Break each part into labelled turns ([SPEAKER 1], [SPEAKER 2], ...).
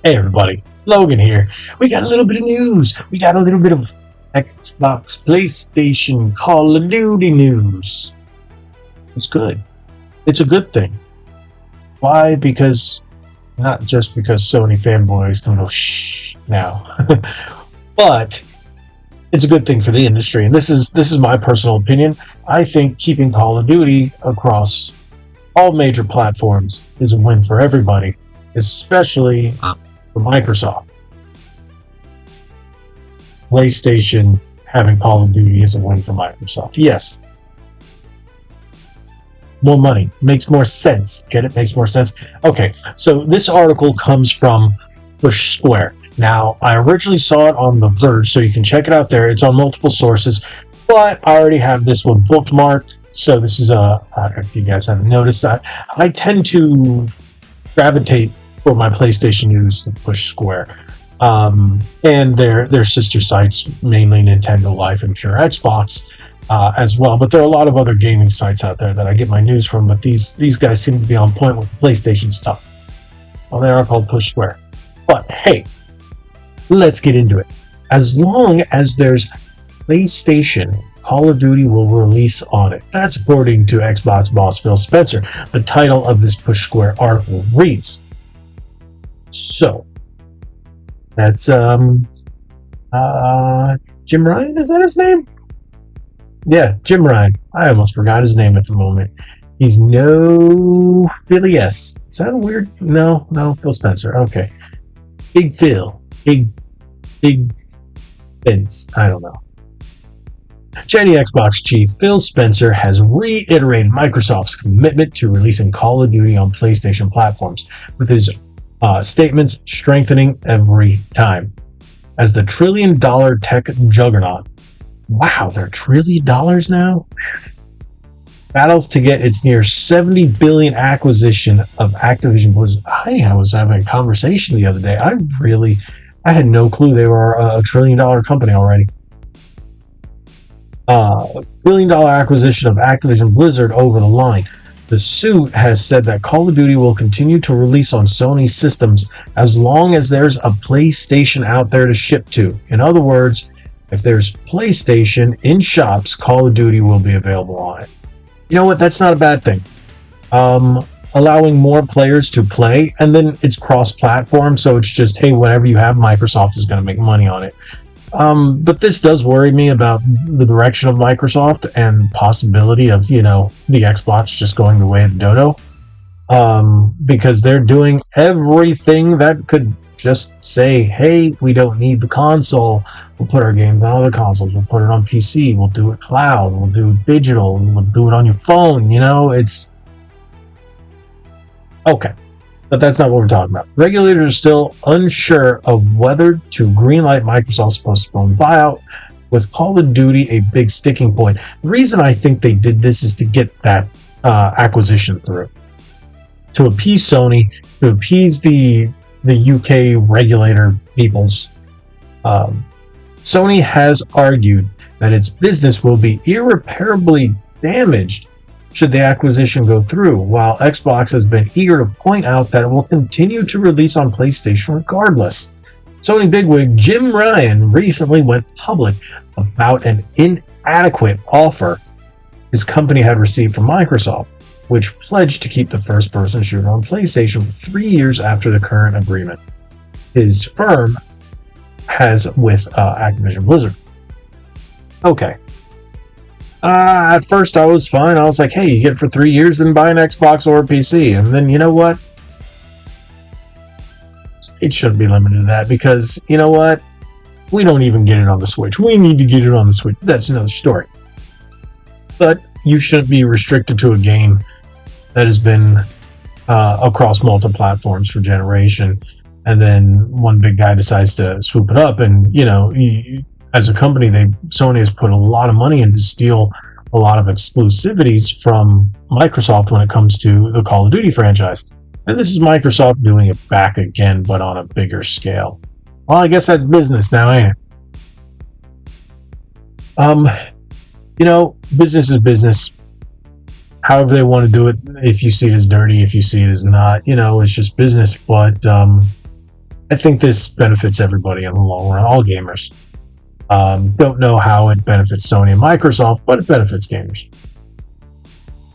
[SPEAKER 1] Hey everybody, Logan here. We got a little bit of news. We got a little bit of Xbox, PlayStation, Call of Duty news. It's good. It's a good thing. Why? Because not just because Sony fanboys don't know shh now, but it's a good thing for the industry. And this is my personal opinion. I think keeping Call of Duty across all major platforms is a win for everybody, especially for Microsoft. PlayStation having Call of Duty is a win for Microsoft. Yes. More money. Makes more sense. Get it? Makes more sense. Okay, so this article comes from Push Square. Now, I originally saw it on The Verge, so you can check it out there. It's on multiple sources, but I already have this one bookmarked. So this is I don't know if you guys haven't noticed that. I tend to gravitate for my PlayStation news to Push Square. And their sister sites, mainly Nintendo Life and Pure Xbox, as well. But there are a lot of other gaming sites out there that I get my news from, but these guys seem to be on point with the PlayStation stuff. Well, they are called Push Square. But hey, let's get into it. As long as there's PlayStation, Call of Duty will release on it. That's according to Xbox boss Phil Spencer. The title of this Push Square article reads, so that's Jim Ryan, is that his name? Yeah, Jim Ryan. I almost forgot his name at the moment. He's no Philly S. Is that a weird? No, Phil Spencer. Okay. Big Phil. Big Vince. I don't know. Chinny Xbox chief Phil Spencer has reiterated Microsoft's commitment to releasing Call of Duty on PlayStation platforms, with his statements strengthening every time. As the trillion-dollar tech juggernaut, wow, they're $1 trillion now? Battles to get its near $70 billion acquisition of Activision Blizzard. I was having a conversation the other day. I had no clue they were a $1 trillion company already. $1 billion acquisition of Activision Blizzard over the line. The suit has said that Call of Duty will continue to release on Sony systems as long as there's a PlayStation out there to ship to. In other words, if there's PlayStation in shops, Call of Duty will be available on it. You know what? That's not a bad thing. Allowing more players to play, and then it's cross-platform, so it's just, hey, whatever you have, Microsoft is going to make money on it. But this does worry me about the direction of Microsoft and possibility of, the Xbox just going the way of dodo. Because they're doing everything that could just say, hey, we don't need the console. We'll put our games on other consoles. We'll put it on PC. We'll do it cloud. We'll do it digital. We'll do it on your phone. It's okay. But that's not what we're talking about. Regulators are still unsure of whether to greenlight Microsoft's postponed buyout, with Call of Duty a big sticking point. The reason I think they did this is to get that acquisition through, to appease Sony, to appease the UK regulator peoples. Sony has argued that its business will be irreparably damaged should the acquisition go through, while Xbox has been eager to point out that it will continue to release on PlayStation regardless. Sony bigwig Jim Ryan recently went public about an inadequate offer his company had received from Microsoft, which pledged to keep the first-person shooter on PlayStation for 3 years after the current agreement his firm has with Activision Blizzard. Okay. At first I was fine. I was like, hey, you get it for 3 years, then buy an Xbox or a PC. And then, you know what? It shouldn't be limited to that, because, you know what? We don't even get it on the Switch. We need to get it on the Switch. That's another story. But you shouldn't be restricted to a game that has been across multiple platforms for generation, and then one big guy decides to swoop it up, and, as a company, Sony has put a lot of money in to steal a lot of exclusivities from Microsoft when it comes to the Call of Duty franchise. And this is Microsoft doing it back again, but on a bigger scale. Well, I guess that's business now, ain't it? Business is business. However they want to do it, if you see it as dirty, if you see it as not, it's just business. But I think this benefits everybody in the long run, all gamers. Don't know how it benefits Sony and Microsoft, but it benefits gamers.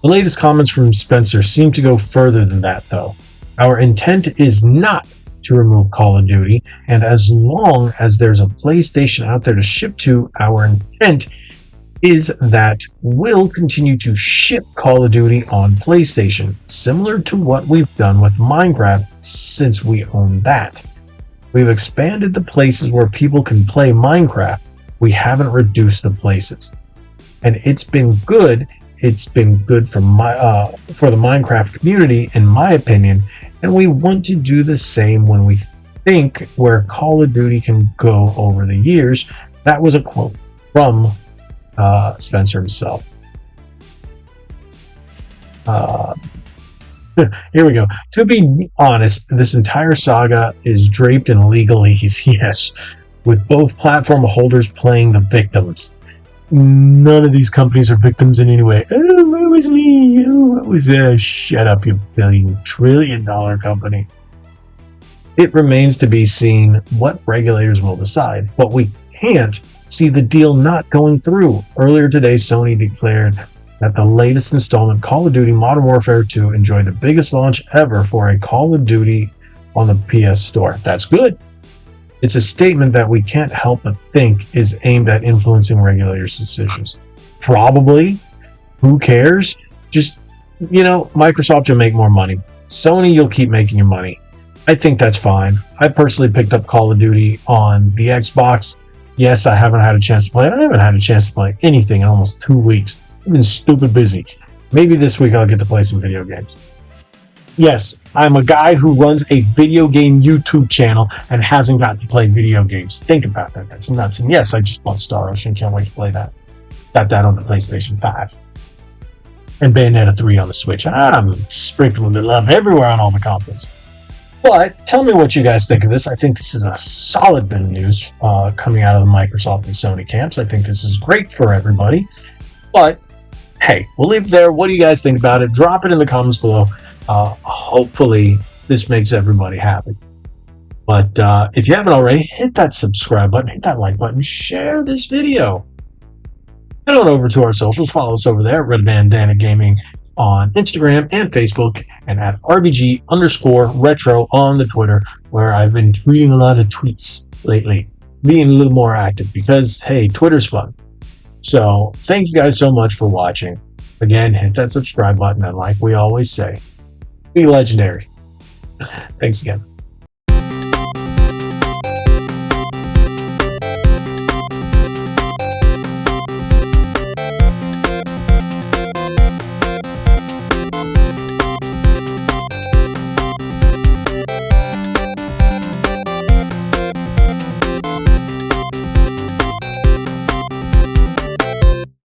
[SPEAKER 1] The latest comments from Spencer seem to go further than that, though. Our intent is not to remove Call of Duty, and as long as there's a PlayStation out there to ship to, our intent is that we'll continue to ship Call of Duty on PlayStation, similar to what we've done with Minecraft since we own that. We've expanded the places where people can play Minecraft. We haven't reduced the places. And it's been good. It's been good for the Minecraft community, in my opinion, and we want to do the same when we think where Call of Duty can go over the years. That was a quote from Spencer himself. Here we go. To be honest, this entire saga is draped in legalese, yes, with both platform holders playing the victims. None of these companies are victims in any way. Oh, it was me. Oh, it was shut up, you billion-trillion-dollar company. It remains to be seen what regulators will decide, but we can't see the deal not going through. Earlier today, Sony declared that the latest installment, Call of Duty Modern Warfare 2, enjoyed the biggest launch ever for a Call of Duty on the PS Store. That's good. It's a statement that we can't help but think is aimed at influencing regulators' decisions. Probably. Who cares? Just, Microsoft will make more money. Sony, you'll keep making your money. I think that's fine. I personally picked up Call of Duty on the Xbox. Yes, I haven't had a chance to play it. I haven't had a chance to play anything in almost 2 weeks. I've been stupid busy. Maybe this week I'll get to play some video games. Yes, I'm a guy who runs a video game YouTube channel and hasn't got to play video games. Think about that. That's nuts. And yes, I just bought Star Ocean. Can't wait to play that. Got that on the PlayStation 5. And Bandana 3 on the Switch. I'm sprinkling the love everywhere on all the consoles. But tell me what you guys think of this. I think this is a solid bit of news coming out of the Microsoft and Sony camps. I think this is great for everybody. But hey, we'll leave it there. What do you guys think about it? Drop it in the comments below. Hopefully this makes everybody happy. But if you haven't already, hit that subscribe button, hit that like button, share this video. Head on over to our socials. Follow us over there, Red Bandana Gaming on Instagram and Facebook, and at RBG_retro on the Twitter, where I've been tweeting a lot of tweets lately, being a little more active because, hey, Twitter's fun. So thank you guys so much for watching. Again, hit that subscribe button, and like we always say, be legendary. Thanks again.